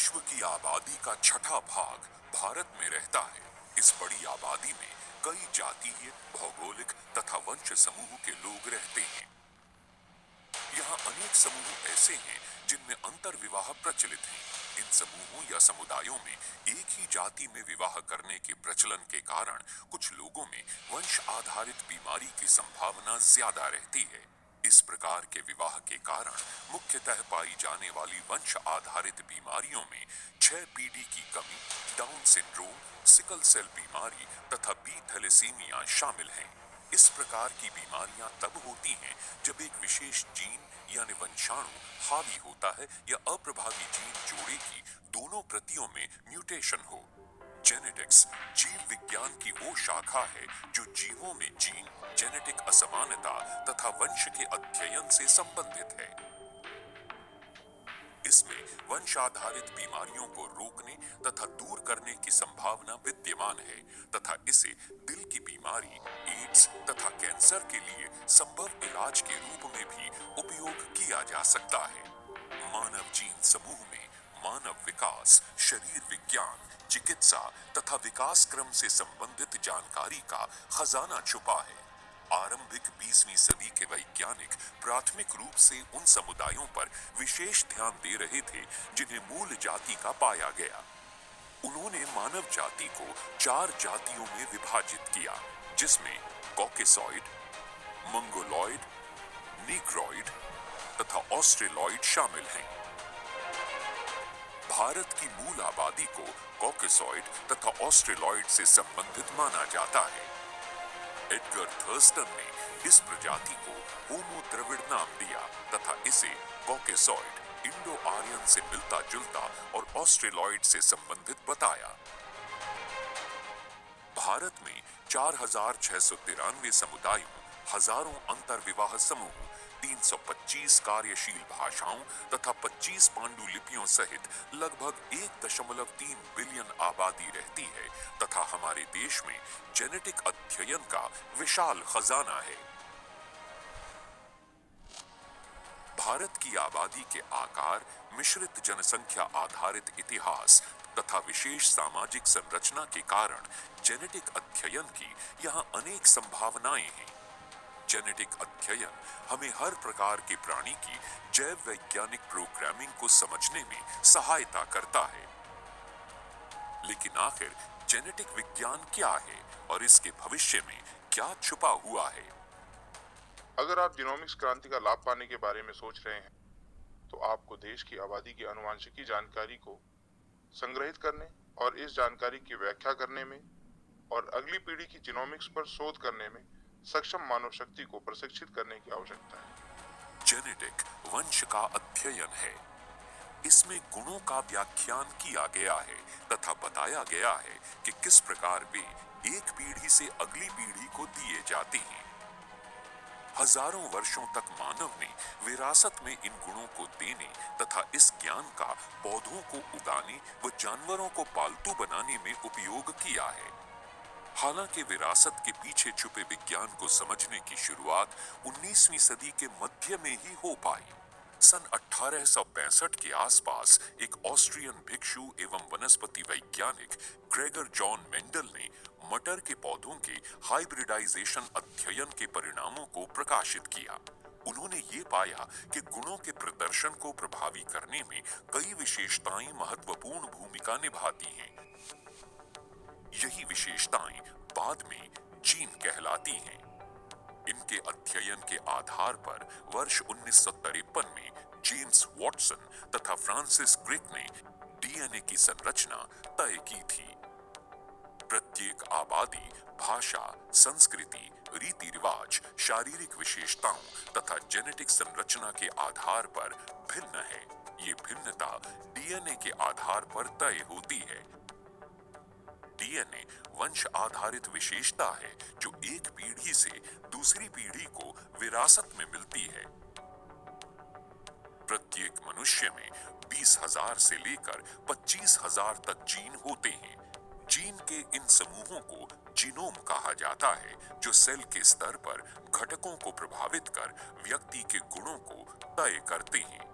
विश्व की आबादी का छठा भाग भारत में रहता है। इस बड़ी आबादी में कई जातीय, भौगोलिक तथा वंश समूह के लोग रहते हैं। यहाँ अनेक समूह ऐसे हैं जिनमें अंतर विवाह प्रचलित है। इन समूहों या समुदायों में एक ही जाति में विवाह करने के प्रचलन के कारण कुछ लोगों में वंश आधारित बीमारी की संभावना ज्यादा रहती है। इस प्रकार के विवाह के कारण मुख्यतः पाई जाने वाली वंश आधारित बीमारियों में 6 पीढ़ी की कमी, डाउन सिंड्रोम, सिकल सेल बीमारी तथा बी थैलेसीमिया शामिल हैं। इस प्रकार की बीमारियां तब होती हैं जब एक विशेष जीन यानी वंशाणु हावी होता है या अप्रभावी जीन जोड़े की दोनों प्रतियों में म्यूटेशन हो। जेनेटिक्स जीव विज्ञान की वो शाखा है जो जीवों में जीन, जेनेटिक असमानता तथा वंश के अध्ययन से संबंधित है। इसमें वंश आधारित बीमारियों को रोकने तथा दूर करने की संभावना विद्यमान है तथा इसे दिल की बीमारी, एड्स तथा कैंसर के लिए संभव इलाज के रूप में भी उपयोग किया जा सकता है। मानव जीन समूह में मानव विकास, शरीर विज्ञान, चिकित्सा तथा विकास क्रम से संबंधित जानकारी का खजाना छुपा है। आरंभिक 20वीं सदी के वैज्ञानिक प्राथमिक रूप से उन समुदायों पर विशेष ध्यान दे रहे थे जिन्हें मूल जाति का पाया गया। उन्होंने मानव जाति को 4 जातियों में विभाजित किया, जिसमें कॉकेसॉइड, मंगोलॉइड, नीग्रॉइड तथा ऑस्ट्रेलॉइड शामिल हैं। भारत की मूल आबादी को कॉकेसॉइड तथा ऑस्ट्रेलॉइड से संबंधित माना जाता है। एडगर थर्स्टन ने इस प्रजाति को होमो द्रविड़ नाम दिया तथा इसे कॉकेसॉइड, इंडो आर्यन से मिलता जुलता और ऑस्ट्रेलॉइड से संबंधित बताया। भारत में 4693 समुदायों, हजारों अंतर विवाह समूह, 325 कार्यशील भाषाओं तथा 25 पांडुलिपियों सहित लगभग 1.3 बिलियन आबादी रहती है तथा हमारे देश में जेनेटिक अध्ययन का विशाल खजाना है। भारत की आबादी के आकार, मिश्रित जनसंख्या आधारित इतिहास तथा विशेष सामाजिक संरचना के कारण जेनेटिक अध्ययन की यहाँ अनेक संभावनाएं हैं। जेनेटिक अध्ययन हमें हर प्रकार के प्राणी की जैव वैज्ञानिक प्रोग्रामिंग को समझने में सहायता करता है। लेकिन आखिर जेनेटिक विज्ञान क्या है और इसके भविष्य में क्या छुपा हुआ है? अगर आप जीनोमिक्स क्रांति का लाभ पाने के बारे में सोच रहे हैं, तो आपको देश की आबादी की आनुवंशिकी जानकारी को संग्रहित करने और इस जानकारी की व्याख्या करने में और अगली पीढ़ी की जीनोमिक्स पर शोध करने में सक्षम मानव शक्ति को प्रशिक्षित करने की आवश्यकता है। जेनेटिक वंश का अध्ययन है। इसमें गुणों का व्याख्यान किया गया है तथा बताया गया है कि किस प्रकार वे एक पीढ़ी से अगली पीढ़ी को दिए जाते हैं। हजारों वर्षों तक मानव ने विरासत में इन गुणों को देने तथा इस ज्ञान का पौधों को उगाने व जानवरों को पालतू बनाने में उपयोग किया है। हालांकि विरासत के पीछे छुपे विज्ञान को समझने की शुरुआत 19वीं सदी के मध्य में ही हो पाई। सन 1865 के आसपास एक ऑस्ट्रियन भिक्षु एवं वनस्पति वैज्ञानिक ग्रेगर जॉन मेंडल ने मटर के पौधों के हाइब्रिडाइजेशन अध्ययन के परिणामों को प्रकाशित किया। उन्होंने ये पाया कि गुणों के प्रदर्शन को प्रभावी करने में कई विशेषताएं महत्वपूर्ण भूमिका निभाती हैं। यही विशेषताएं बाद में जीन कहलाती हैं। इनके अध्ययन के आधार पर वर्ष 1953 में जेम्स वॉटसन तथा फ्रांसिस क्रिक ने डीएनए की संरचना तय की थी। प्रत्येक आबादी भाषा, संस्कृति, रीति रिवाज, शारीरिक विशेषताओं तथा जेनेटिक संरचना के आधार पर भिन्न है। ये भिन्नता डीएनए के आधार पर तय होती है। डीएनए वंश आधारित विशेषता है जो एक पीढ़ी से दूसरी पीढ़ी को विरासत में मिलती है। प्रत्येक मनुष्य में 20,000 से लेकर 25,000 तक जीन होते हैं। जीन के इन समूहों को जीनोम कहा जाता है, जो सेल के स्तर पर घटकों को प्रभावित कर व्यक्ति के गुणों को तय करते हैं।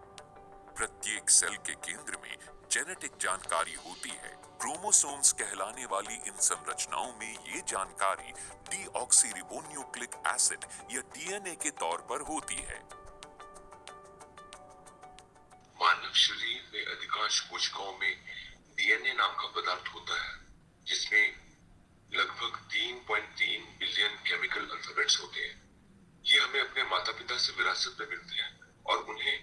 प्रत्येक सेल के केंद्र में जेनेटिक जानकारी होती है। क्रोमोसोम्स कहलाने वाली इन संरचनाओं में ये जानकारी डीऑक्सीरिबोन्यूक्लिक एसिड या डीएनए के तौर पर होती है। मानव शरीर में अधिकांश कोशिकाओं में डीएनए नाम का पदार्थ होता है, जिसमें लगभग 3.3 बिलियन केमिकल अल्फाबेट्स होते हैं। ये हमें अपने माता पिता से विरासत में मिलते हैं और उन्हें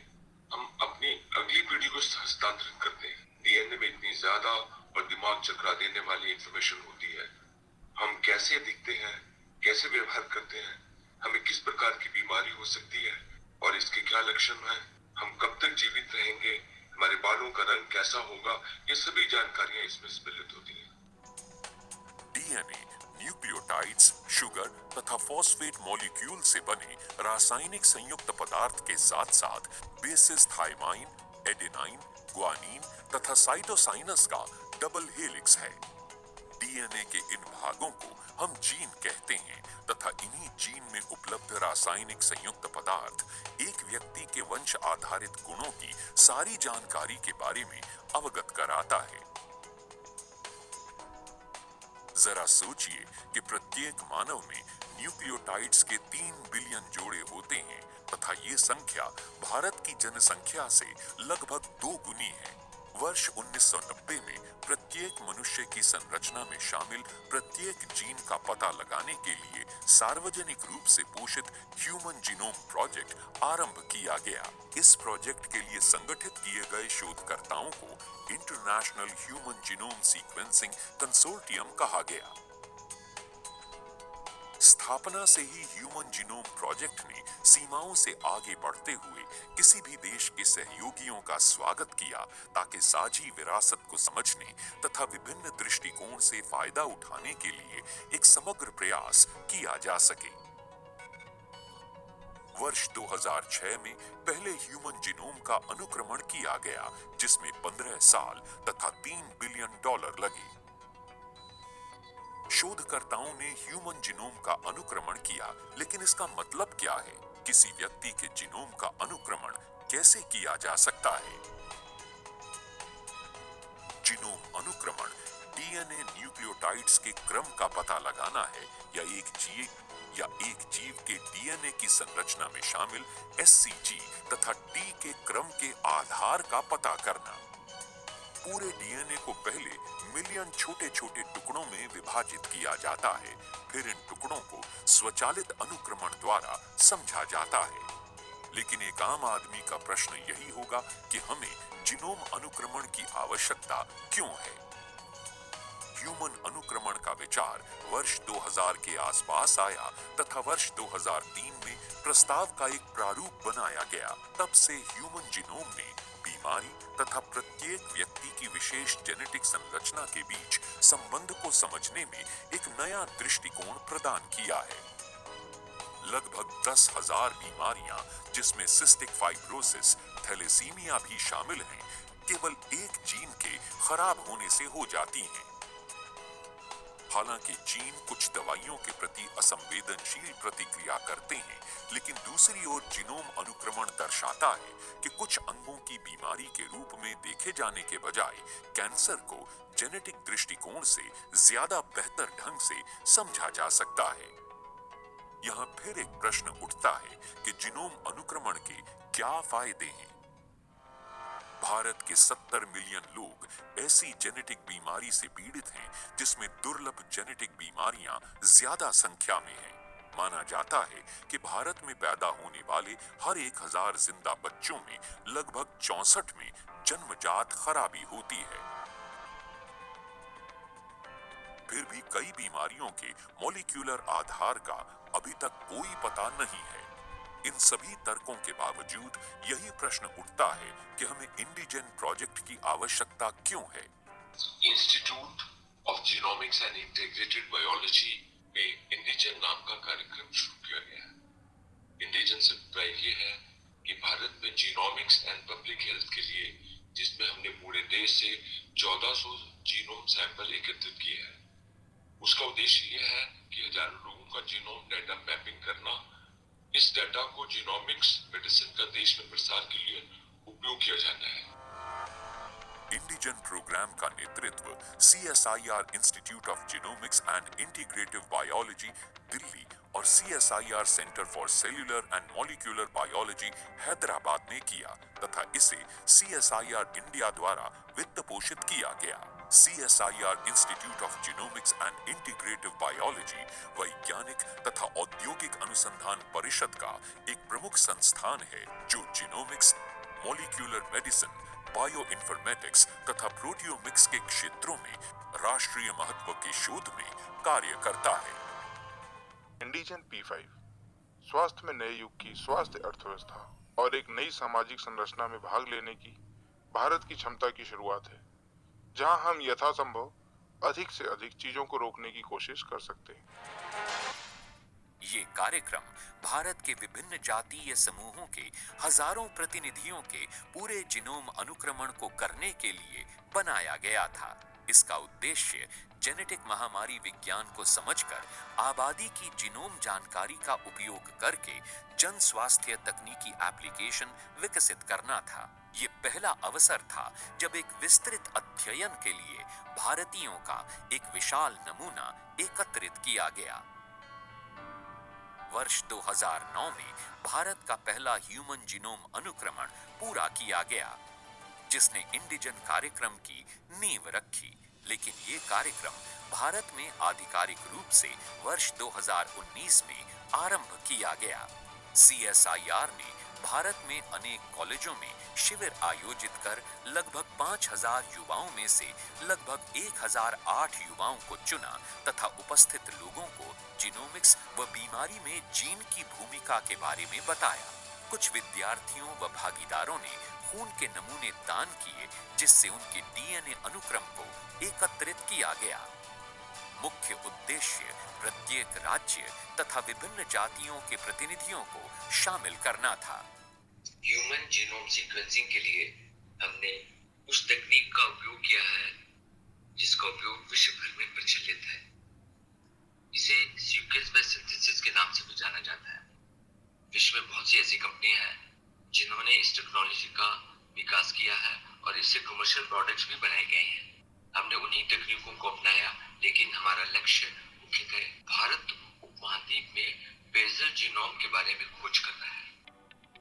हम अपनी अगली पीढ़ी को हस्तांतरित करते हैं। डीएनए में इतनी ज्यादा और दिमाग चकरा देने वाली इंफॉर्मेशन होती है। हम कैसे दिखते हैं, कैसे व्यवहार करते हैं, हमें किस प्रकार की बीमारी हो सकती है और इसके क्या लक्षण हैं, हम कब तक जीवित रहेंगे, हमारे बालों का रंग कैसा होगा, ये सभी जानकारियां इसमें सम्मिलित होती हैं। डीएनए न्यूक्लियोटाइड्स, शुगर तथा फॉस्फेट मॉलिक्यूल से बने रासायनिक संयुक्त पदार्थ के साथ साथ बेसिस थाइमाइन, एडेनाइन, ग्वानिन तथा साइटोसाइनस का डबल हेलिक्स है। डीएनए के इन भागों को हम जीन कहते हैं तथा इन्हीं जीन में उपलब्ध रासायनिक संयुक्त पदार्थ एक व्यक्ति के वंश आधारित गुणों की सारी जानकारी के बारे में अवगत कराता है। जरा सोचिए कि प्रत्येक मानव में न्यूक्लियोटाइड्स के 3 बिलियन जोड़े होते हैं तथा ये संख्या भारत की जनसंख्या से लगभग 2 गुनी है। वर्ष 1990 में प्रत्येक मनुष्य की संरचना में शामिल प्रत्येक जीन का पता लगाने के लिए सार्वजनिक रूप से पोषित ह्यूमन जीनोम प्रोजेक्ट आरंभ किया गया। इस प्रोजेक्ट के लिए संगठित किए गए शोधकर्ताओं को international human genome sequencing consortium कहा गया। स्थापना से ही ह्यूमन जीनोम प्रोजेक्ट ने सीमाओं से आगे बढ़ते हुए किसी भी देश के सहयोगियों का स्वागत किया ताकि साझी विरासत को समझने तथा विभिन्न दृष्टिकोण से फायदा उठाने के लिए एक समग्र प्रयास किया जा सके। वर्ष 2006 में पहले ह्यूमन जीनोम का अनुक्रमण किया गया, जिसमें 15 साल तथा $3 बिलियन लगे। शोधकर्ताओं ने ह्यूमन जीनोम का अनुक्रमण किया, लेकिन इसका मतलब क्या है? किसी व्यक्ति के जीनोम का अनुक्रमण कैसे किया जा सकता है? जीनोम अनुक्रमण डीएनए न्यूक्लियोटाइड्स के क्रम का पता लगाना है या एक जीव के डीएनए की संरचना में शामिल एससीजी तथा टी के क्रम के आधार का पता करना। पूरे डीएनए को पहले मिलियन छोटे छोटे टुकड़ों में विभाजित किया जाता है, फिर इन टुकड़ों को स्वचालित अनुक्रमण द्वारा समझा जाता है। लेकिन एक आम आदमी का प्रश्न यही होगा कि हमें जीनोम अनुक्रमण की आवश्यकता क्यों है? ह्यूमन अनुक्रमण का विचार वर्ष 2000 के आसपास आया तथा वर्ष 2003 में प्रस्ताव का एक प्रारूप बनाया गया। तब से ह्यूमन जीनोम ने बीमारी तथा प्रत्येक व्यक्ति की विशेष जेनेटिक संरचना के बीच संबंध को समझने में एक नया दृष्टिकोण प्रदान किया है। लगभग 10,000 बीमारियां, जिसमें सिस्टिक फाइब्रोसिस, थैलेसीमिया भी शामिल हैं, केवल एक जीन के खराब होने से हो जाती हैं। हालांकि जीन कुछ दवाइयों के प्रति असंवेदनशील प्रतिक्रिया करते हैं, लेकिन दूसरी ओर जीनोम अनुक्रमण दर्शाता है कि कुछ अंगों की बीमारी के रूप में देखे जाने के बजाय कैंसर को जेनेटिक दृष्टिकोण से ज्यादा बेहतर ढंग से समझा जा सकता है। यहाँ फिर एक प्रश्न उठता है कि जीनोम अनुक्रमण के क्या फायदे हैं? भारत के 70 मिलियन लोग ऐसी जेनेटिक बीमारी से पीड़ित हैं जिसमें दुर्लभ जेनेटिक बीमारियां ज्यादा संख्या में हैं। माना जाता है कि भारत में पैदा होने वाले हर 1000 जिंदा बच्चों में लगभग 64 में जन्मजात खराबी होती है। फिर भी कई बीमारियों के मॉलिक्यूलर आधार का अभी तक कोई पता नहीं है। इन सभी तर्कों के बावजूद यही प्रश्न उठता है कि हमें इंडिजन प्रोजेक्ट की आवश्यकता क्यों है? Institute of genomics and integrated biology में इंडिजन नाम का कार्यक्रम शुरू किया गया है। इंडिजन से अभिप्राय ये है कि भारत में जीनोमिक्स एंड पब्लिक हेल्थ के लिए, जिसमें हमने पूरे देश से 1400 जीनोम सैंपल एकत्रित किए हैं, उसका उद्देश्य यह है कि हजारों लोगों का जीनोम डाटा मैपिंग करना, इस डाटा को जीनोमिक्स मेडिसिन का देश में प्रसार के लिए उपयोग किया जाना है। इंडिजन प्रोग्राम का नेतृत्व CSIR institute of genomics and integrative biology Delhi और CSIR centre for cellular and molecular biology Hyderabad ने किया तथा इसे CSIR इंडिया द्वारा वित्त पोषित किया गया। CSIR institute of genomics and integrative biology वैज्ञानिक तथा औद्योगिक अनुसंधान परिषद का एक प्रमुख संस्थान है जो genomics, molecular medicine, bio informatics तथा प्रोटियोमिक्स के क्षेत्रों में राष्ट्रीय महत्व के शोध में कार्य करता है। इंडिजन P5 स्वास्थ्य में नए युग की स्वास्थ्य अर्थव्यवस्था और एक नई सामाजिक संरचना में भाग लेने की भारत की क्षमता की शुरुआत है, जहां हम यथासंभव अधिक से अधिक चीजों को रोकने की कोशिश कर सकते हैं। ये कार्यक्रम भारत के विभिन्न जातीय समूहों के हजारों प्रतिनिधियों के पूरे जीनोम अनुक्रमण को करने के लिए बनाया गया था। इसका उद्देश्य जेनेटिक महामारी विज्ञान को समझकर आबादी की जीनोम जानकारी का उपयोग करके जन स्वास्थ्य तकनीकी एप्लीकेशन विकसित करना था। ये पहला अवसर था जब एक विस्तृत अध्ययन के लिए भारतीयों का एक विशाल नमूना एकत्रित किया गया। वर्ष 2009 में भारत का पहला ह्यूमन जीनोम अनुक्रमण पूरा किया गया, जिसने इंडिजन कार्यक्रम की नींव रखी। लेकिन ये कार्यक्रम भारत में आधिकारिक रूप से वर्ष 2019 में आरंभ किया गया। CSIR ने भारत में अनेक कॉलेजों में शिविर आयोजित कर लगभग 5000 युवाओं में से लगभग 1008 युवाओं को चुना तथा उपस्थित लोगों को जीनोमिक्स व बीमारी में जीन की भूमिका के बारे में बताया। कुछ विद्यार्थियों व भागीदारों ने खून के नमूने दान किए, जिससे उनके DNA अनुक्रम को एकत्रित किया गया। मुख्य उद्देश्य प्रत्येक राज्य तथा विभिन्न जातियों के प्रतिनिधियों को शामिल करना था। ह्यूमन जीनोम सीक्वेंसिंग के लिए हमने उस तकनीक का उपयोग किया है जिसका उपयोग विश्व भर में प्रचलित है। इसे सीक्वेंस बेस्ड सिंथेसिस के नाम से भी जाना जाता है। विश्व में बहुत सी ऐसी कंपनियां हैं जिन्होंने इस टेक्नोलॉजी का विकास किया है और इससे कमर्शियल प्रोडक्ट्स भी बनाए गए हैं। हमने उन्हीं तकनीकों को अपनाया, लेकिन हमारा लक्ष्य मुख्यतः भारत उपमहाद्वीप में बेसल जीनोम के बारे में खोज करना है।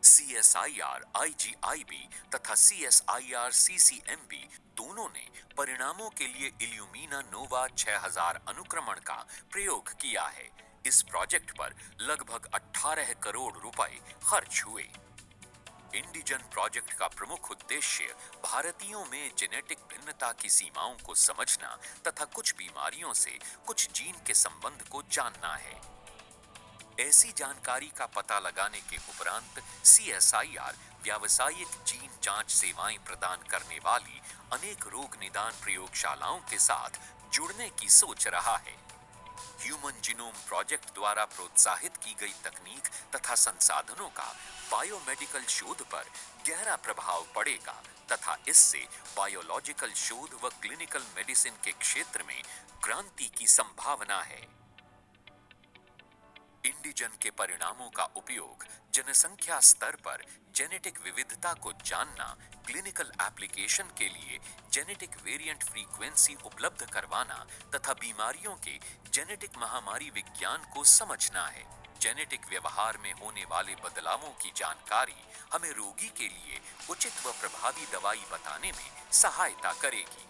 CSIR IGIB तथा CSIR CCMB दोनों ने परिणामों के लिए इल्यूमिना नोवा 6000 अनुक्रमण का प्रयोग किया है। इस प्रोजेक्ट पर लगभग 18 करोड़ रुपए खर्च हुए। इंडिजन प्रोजेक्ट का प्रमुख उद्देश्य भारतीयों में जेनेटिक भिन्नता की सीमाओं को समझना तथा कुछ बीमारियों से कुछ जीन के संबंध को जानना है। ऐसी जानकारी का पता लगाने के उपरांत CSIR व्यावसायिक जीन जांच सेवाएं प्रदान करने वाली अनेक रोग निदान प्रयोगशालाओं के साथ जुड़ने की सोच रहा है। ह्यूमन जीनोम प्रोजेक्ट द्वारा प्रोत्साहित की गई तकनीक तथा संसाधनों का बायोमेडिकल शोध पर गहरा प्रभाव पड़ेगा तथा इससे बायोलॉजिकल शोध व क्लिनिकल मेडिसिन के क्षेत्र में क्रांति की संभावना है। इंडिजन के परिणामों का उपयोग जनसंख्या स्तर पर जेनेटिक विविधता को जानना, क्लिनिकल एप्लीकेशन के लिए जेनेटिक वेरिएंट फ्रीक्वेंसी उपलब्ध करवाना तथा बीमारियों के जेनेटिक महामारी विज्ञान को समझना है। जेनेटिक व्यवहार में होने वाले बदलावों की जानकारी हमें रोगी के लिए उचित व प्रभावी दवाई बताने में सहायता करेगी।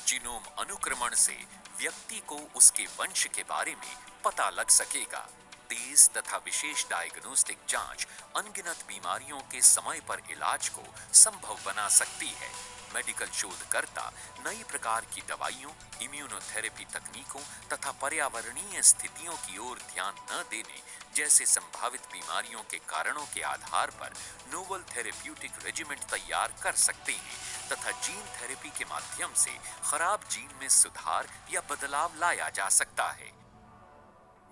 जीनोम अनुक्रमण से व्यक्ति को उसके वंश के बारे में पता लग सकेगा। तेज तथा विशेष डायग्नोस्टिक जांच अनगिनत बीमारियों के समय पर इलाज को संभव बना सकती है। मेडिकल शोधकर्ता नई प्रकार की दवाइयों, इम्यूनोथेरेपी तकनीकों तथा पर्यावरणीय स्थितियों की ओर ध्यान न देने जैसे संभावित बीमारियों के कारणों के आधार पर नोवल थेरेप्यूटिक रेजिमेंट तैयार कर सकते हैं तथा जीन थेरेपी के माध्यम से खराब जीन में सुधार या बदलाव लाया जा सकता है।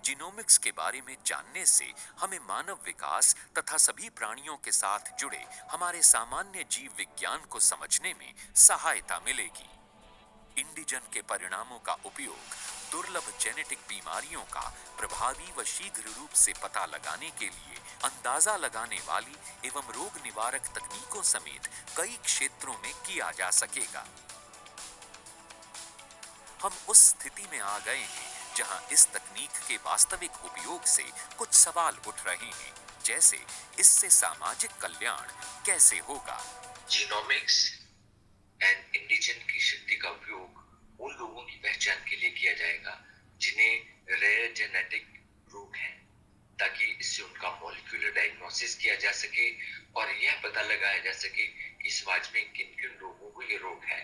जीनोमिक्स के बारे में जानने से हमें मानव विकास तथा सभी प्राणियों के साथ जुड़े हमारे सामान्य जीव विज्ञान को समझने में सहायता मिलेगी। इंडिजन के परिणामों का उपयोग दुर्लभ जेनेटिक बीमारियों का प्रभावी व शीघ्र रूप से पता लगाने के लिए अंदाजा लगाने वाली एवं रोग निवारक तकनीकों समेत कई क्षेत्रों में किया जा सकेगा। हम उस स्थिति में आ गए हैं जहां इस तकनीक के वास्तविक उपयोग से कुछ सवाल उठ रहे हैं, जैसे इससे सामाजिक कल्याण कैसे होगा। जीनोमिक्स एंड इंडिजन की शक्ति का उपयोग उन लोगों की पहचान के लिए किया जाएगा जिन्हें रेयर जेनेटिक रोग है, ताकि इससे उनका मॉलिक्यूलर डायग्नोसिस किया जा सके और यह पता लगाया जा सके कि समाज में किन किन लोगों को ये रोग है।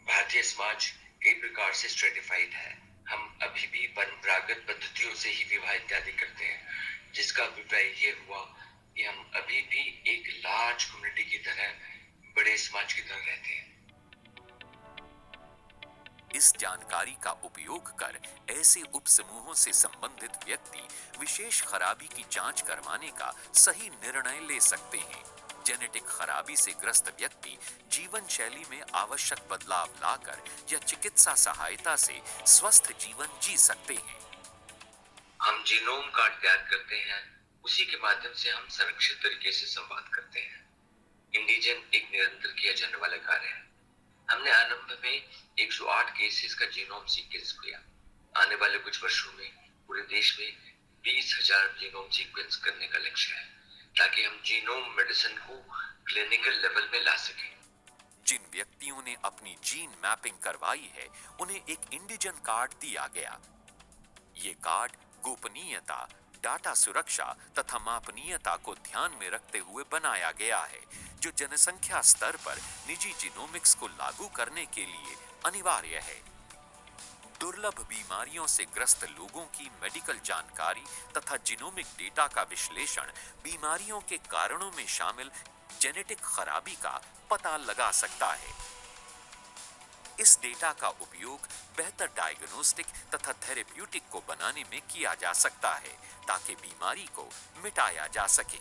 भारतीय समाज कई प्रकार से स्ट्रेटिफाइड है। हम अभी भी परंपरागत पद्धतियों से ही विवाह इत्यादि करते हैं, जिसका अभिप्राय ये हुआ कि हम अभी भी एक लार्ज कम्युनिटी की तरह, बड़े समाज की तरह रहते हैं। इस जानकारी का उपयोग कर ऐसे उपसमूहों से संबंधित व्यक्ति विशेष खराबी की जांच करवाने का सही निर्णय ले सकते हैं। जेनेटिक खराबी से ग्रस्त व्यक्ति जीवन शैली में आवश्यक बदलाव लाकर या चिकित्सा सहायता से स्वस्थ जीवन जी सकते हैं। हम जीनोम कार्ड तैयार करते हैं, उसी के माध्यम से हम संरक्षित तरीके से संवाद करते हैं। इंडिजन एक निरंतर किया जाने वाला कार्य है। हमने आरंभ में 108 केसेस का जीनोम सीक्वेंस किया। आने वाले कुछ वर्षों में पूरे देश में 20,000 जीनोम सीक्वेंस करने का लक्ष्य है, ताकि हम जीनोम मेडिसिन को क्लिनिकल लेवल में ला सकें। जिन व्यक्तियों ने अपनी जीन मैपिंग करवाई है, उन्हें एक इंडिजन कार्ड दिया गया। ये कार्ड गोपनीयता, डाटा सुरक्षा तथा मापनीयता को ध्यान में रखते हुए बनाया गया है, जो जनसंख्या स्तर पर निजी जीनोमिक्स को लागू करने के लिए अनिवार्य है। दुर्लभ बीमारियों से ग्रस्त लोगों की मेडिकल जानकारी तथा जीनोमिक डेटा का विश्लेषण बीमारियों के कारणों में शामिल जेनेटिक खराबी का पता लगा सकता है। इस डेटा का उपयोग बेहतर डायग्नोस्टिक तथा थेरेप्यूटिक को बनाने में किया जा सकता है, ताकि बीमारी को मिटाया जा सके।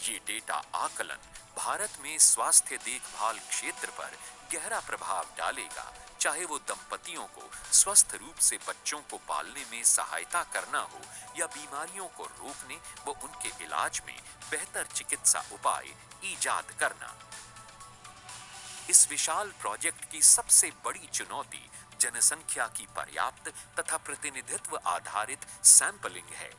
ये डेटा आकलन भारत में स्वास्थ्य देखभाल क्षेत्र पर गहरा प्रभाव डालेगा, चाहे वो दंपतियों को स्वस्थ रूप से बच्चों को पालने में सहायता करना हो या बीमारियों को रोकने व उनके इलाज में बेहतर चिकित्सा उपाय ईजाद करना। इस विशाल प्रोजेक्ट की सबसे बड़ी चुनौती जनसंख्या की पर्याप्त तथा प्रतिनिधित्व आधारित सैंपलिंग है।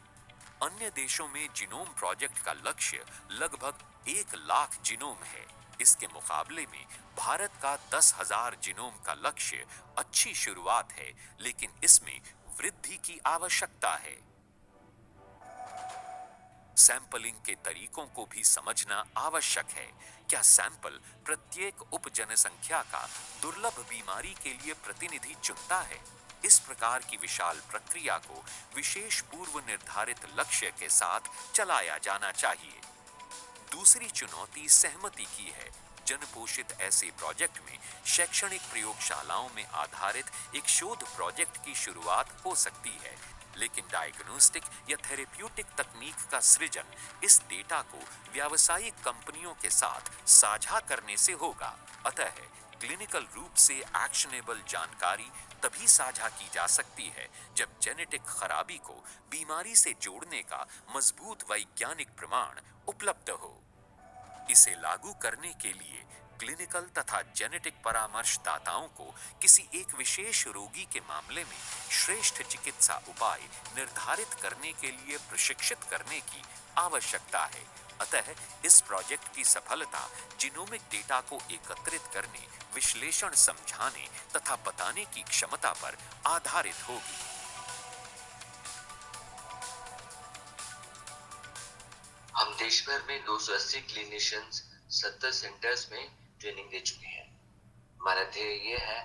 अन्य देशों में जीनोम प्रोजेक्ट का लक्ष्य लगभग 1 लाख जीनोम है। इसके मुकाबले में भारत का 10,000 जीनोम का लक्ष्य अच्छी शुरुआत है, लेकिन इसमें वृद्धि की आवश्यकता है। सैंपलिंग के तरीकों को भी समझना आवश्यक है। क्या सैंपल प्रत्येक उप जनसंख्या का दुर्लभ बीमारी के लिए प्रतिनिधि चुनता है? इस प्रकार की विशाल प्रक्रिया को विशेष पूर्व निर्धारित लक्ष्य के साथ चलाया जाना चाहिए। दूसरी चुनौती सहमति की है। जनपोषित ऐसे प्रोजेक्ट में शैक्षणिक प्रयोगशालाओं में आधारित एक शोध प्रोजेक्ट की शुरुआत हो सकती है, लेकिन डायग्नोस्टिक या थेरेप्यूटिक तकनीक का सृजन इस डेटा को व्यावसायिक कंपनियों के साथ साझा करने से होगा। अतः क्लिनिकल रूप से एक्शनेबल जानकारी तभी साझा की जा सकती है जब जेनेटिक खराबी को बीमारी से जोड़ने का मजबूत वैज्ञानिक प्रमाण उपलब्ध हो। इसे लागू करने के लिए क्लिनिकल तथा जेनेटिक परामर्शदाताओं को किसी एक विशेष रोगी के मामले में श्रेष्ठ चिकित्सा उपाय निर्धारित करने के लिए प्रशिक्षित करने की आवश्यकता है। अतः इस प्रोजेक्ट की सफलता जीनोमिक डेटा को एकत्रित करने, विश्लेषण, समझाने तथा बताने की क्षमता पर आधारित होगी। हम देश भर में 280 क्लिनिशियंस 70 सेंटर्स में ट्रेनिंग दे चुके हैं। हमारा ध्येय यह है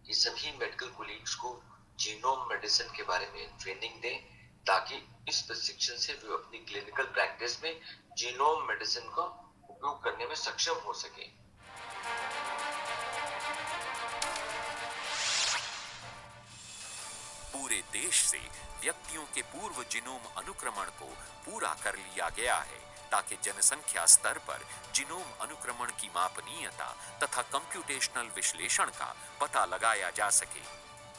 कि सभी मेडिकल कोलीग्स को जीनोम मेडिसिन के बारे में ट्रेनिंग दें, ताकि इस प्रशिक्षण से वे अपनी क्लिनिकल प्रैक्टिस में जीनोम मेडिसिन का उपयोग करने में सक्षम हो सके। पूरे देश से व्यक्तियों के पूर्व जीनोम अनुक्रमण को पूरा कर लिया गया है, ताकि जनसंख्या स्तर पर जीनोम अनुक्रमण की मापनीयता तथा कंप्यूटेशनल विश्लेषण का पता लगाया जा सके।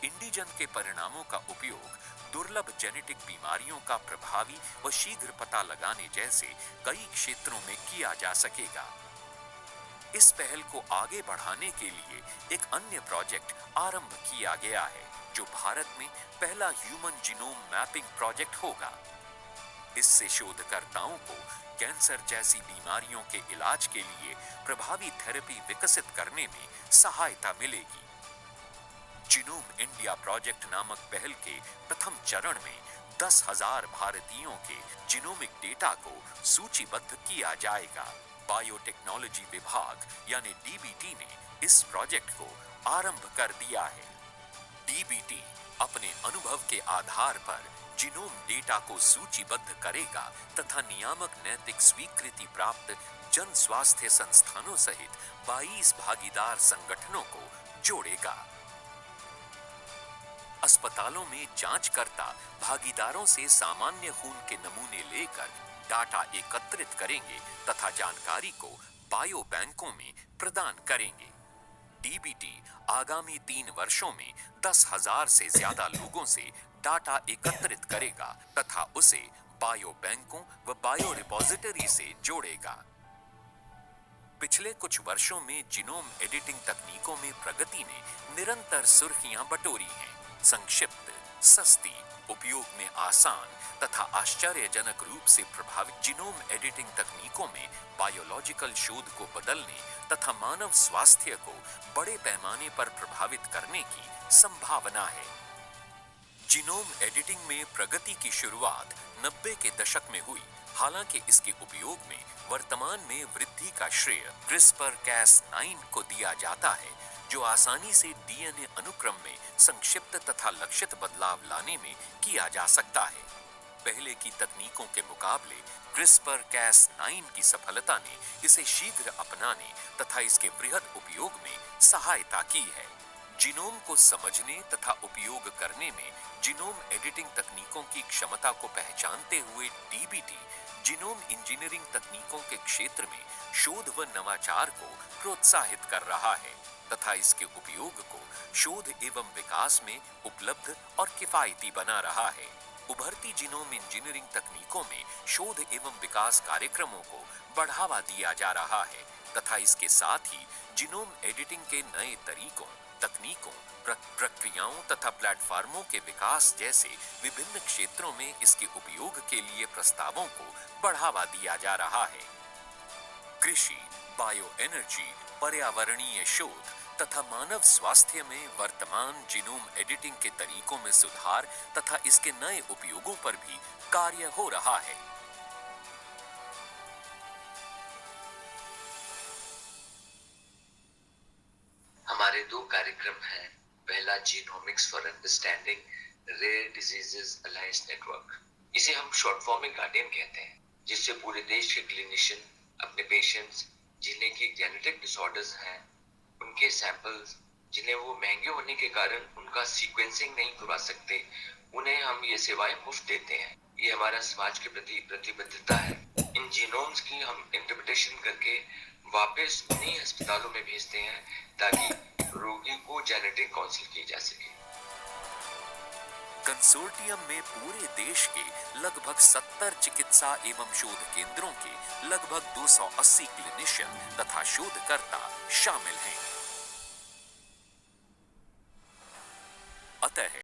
इंडिजन के परिणामों का उपयोग दुर्लभ जेनेटिक बीमारियों का प्रभावी व शीघ्र पता लगाने जैसे कई क्षेत्रों में किया जा सकेगा। इस पहल को आगे बढ़ाने के लिए एक अन्य प्रोजेक्ट आरंभ किया गया है, जो भारत में पहला ह्यूमन जीनोम मैपिंग प्रोजेक्ट होगा। इससे शोधकर्ताओं को कैंसर जैसी बीमारियों के इलाज के लिए प्रभावी थेरेपी विकसित करने में सहायता मिलेगी। जीनोम इंडिया प्रोजेक्ट नामक पहल के प्रथम चरण में 10,000 भारतीयों के जीनोमिक डेटा को सूचीबद्ध किया जाएगा। बायोटेक्नोलॉजी विभाग यानी डीबीटी ने इस प्रोजेक्ट को आरंभ कर दिया है। डीबीटी अपने अनुभव के आधार पर जीनोम डेटा को सूचीबद्ध करेगा तथा नियामक नैतिक स्वीकृति प्राप्त जन स्वास्थ्य संस्थानों सहित 22 भागीदार संगठनों को जोड़ेगा। अस्पतालों में जांचकर्ता भागीदारों से सामान्य खून के नमूने लेकर डाटा एकत्रित करेंगे तथा जानकारी को बायो बैंकों में प्रदान करेंगे। डीबीटी आगामी 3 वर्षों में 10,000 से ज्यादा लोगों से डाटा एकत्रित करेगा तथा उसे बायो बैंकों व बायो रिपोजिटरी से जोड़ेगा। पिछले कुछ वर्षों में जीनोम एडिटिंग तकनीकों में प्रगति ने निरंतर सुर्खियां बटोरी हैं। संक्षिप्त, सस्ती, उपयोग में आसान तथा आश्चर्यजनक रूप से प्रभावित जीनोम एडिटिंग तकनीकों में बायोलॉजिकल शोध को बदलने तथा मानव स्वास्थ्य को बड़े पैमाने पर प्रभावित करने की संभावना है। जीनोम एडिटिंग में प्रगति की शुरुआत 90 के दशक में हुई। हालांकि इसके उपयोग में वर्तमान में वृद्धि का श्रेय CRISPR-Cas9 को दिया जाता है, जो आसानी से डीएनए अनुक्रम में संक्षिप्त तथा लक्षित बदलाव लाने में किया जा सकता है। पहले की तकनीकों के मुकाबले CRISPR-Cas9 की सफलता ने इसे शीघ्र अपनाने तथा इसके बृहद उपयोग में सहायता की है। जीनोम को समझने तथा उपयोग करने में जीनोम एडिटिंग तकनीकों की क्षमता को पहचानते हुए डीबीटी जीनोम इंजीनियरिंग तकनीकों के क्षेत्र में शोध व नवाचार को प्रोत्साहित कर रहा है तथा इसके उपयोग को शोध एवं विकास में उपलब्ध और किफायती बना रहा है। उभरती जीनोम इंजीनियरिंग तकनीकों में शोध एवं विकास कार्यक्रमों को बढ़ावा दिया जा रहा है तथा इसके साथ ही जीनोम एडिटिंग के नए तरीकों, तकनीकों, प्रक्रियाओं तथा प्लेटफॉर्मों के विकास जैसे विभिन्न क्षेत्रों में इसके उपयोग के लिए प्रस्तावों को बढ़ावा दिया जा रहा है। कृषि, बायो एनर्जी, पर्यावरणीय शोध तथा मानव स्वास्थ्य में वर्तमान जीनोम एडिटिंग के तरीकों में सुधार तथा इसके नए उपयोगों पर भी कार्य हो रहा है। हमारे 2 कार्यक्रम हैं। पहला genomics for understanding rare diseases alliance network, इसे हम शॉर्ट फॉर्म में गार्डियन कहते हैं, जिससे पूरे देश के क्लिनिशियन अपने पेशेंट्स जिन्हें की जेनेटिक डिसऑर्डर्स हैं, उनके सैंपल्स जिन्हें वो महंगे होने के कारण उनका सीक्वेंसिंग नहीं करवा सकते, उन्हें हम ये सेवाएं मुफ्त देते हैं। ये हमारा समाज के प्रति प्रतिबद्धता है। इन जीनोम्स की हम इंटरप्रिटेशन करके वापस उन्हीं अस्पतालों में भेजते हैं ताकि रोगी को जेनेटिक काउंसिल की जा सके। कंसोर्टियम में पूरे देश के लगभग 70 चिकित्सा एवं शोध केंद्रों के लगभग 280 क्लिनिशियन तथा शोधकर्ता शामिल हैं।